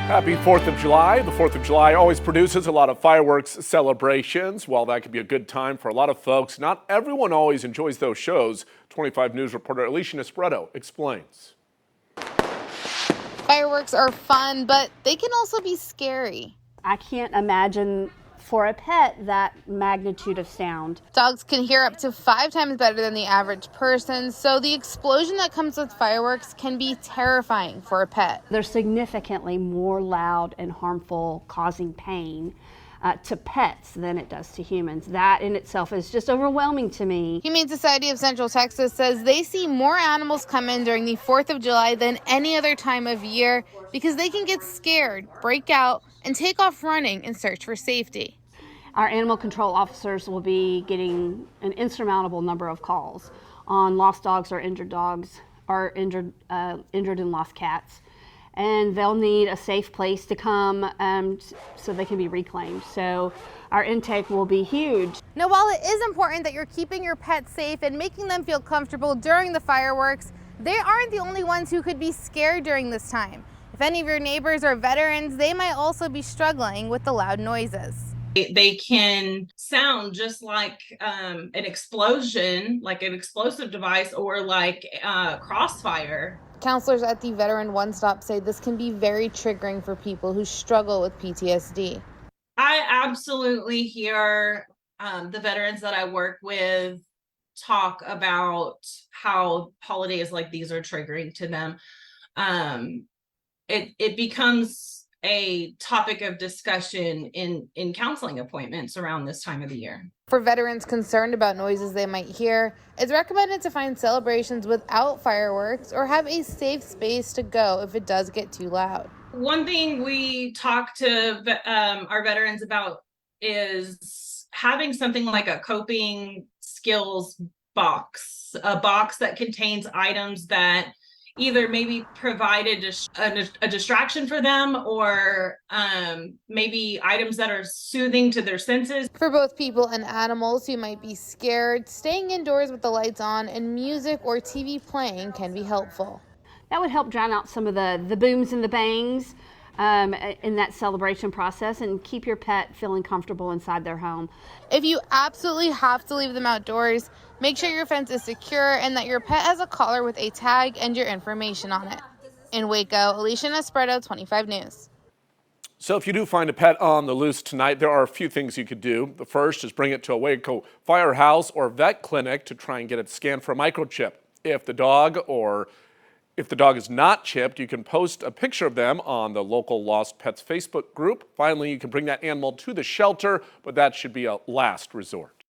Happy 4th of July. The 4th of July always produces a lot of fireworks celebrations. While that can be a good time for a lot of folks, not everyone always enjoys those shows. 25 News reporter Alicia Nespreto explains. Fireworks are fun, but they can also be scary. I can't imagine for a pet that magnitude of sound. Dogs can hear up to 5 times better than the average person, so the explosion that comes with fireworks can be terrifying for a pet. They're significantly more loud and harmful, causing pain to pets than it does to humans. That in itself is just overwhelming to me. Humane Society of Central Texas says they see more animals come in during the 4th of July than any other time of year because they can get scared, break out, and take off running in search for safety. Our animal control officers will be getting an insurmountable number of calls on lost dogs or injured injured and lost cats. And they'll need a safe place to come so they can be reclaimed. So our intake will be huge. Now, while it is important that you're keeping your pets safe and making them feel comfortable during the fireworks, they aren't the only ones who could be scared during this time. If any of your neighbors are veterans, they might also be struggling with the loud noises. They can sound just like an explosion, like an explosive device, or like crossfire. Counselors at the Veteran One Stop say this can be very triggering for people who struggle with PTSD. I absolutely hear the veterans that I work with talk about how holidays like these are triggering to them. It becomes a topic of discussion in counseling appointments around this time of the year. For veterans concerned about noises they might hear, it's recommended to find celebrations without fireworks or have a safe space to go if it does get too loud. One thing we talk to our veterans about is having something like a coping skills box, a box that contains items that either maybe provide a distraction for them or maybe items that are soothing to their senses. For both people and animals who might be scared, staying indoors with the lights on and music or TV playing can be helpful. That would help drown out some of the booms and the bangs in that celebration process and keep your pet feeling comfortable inside their home. If you absolutely have to leave them outdoors, make sure your fence is secure and that your pet has a collar with a tag and your information on it. In Waco, Alicia Nespreto, 25 News. So if you do find a pet on the loose tonight, there are a few things you could do. The first is bring it to a Waco firehouse or vet clinic to try and get it scanned for a microchip. If the dog is not chipped, you can post a picture of them on the local Lost Pets Facebook group. Finally, you can bring that animal to the shelter, but that should be a last resort.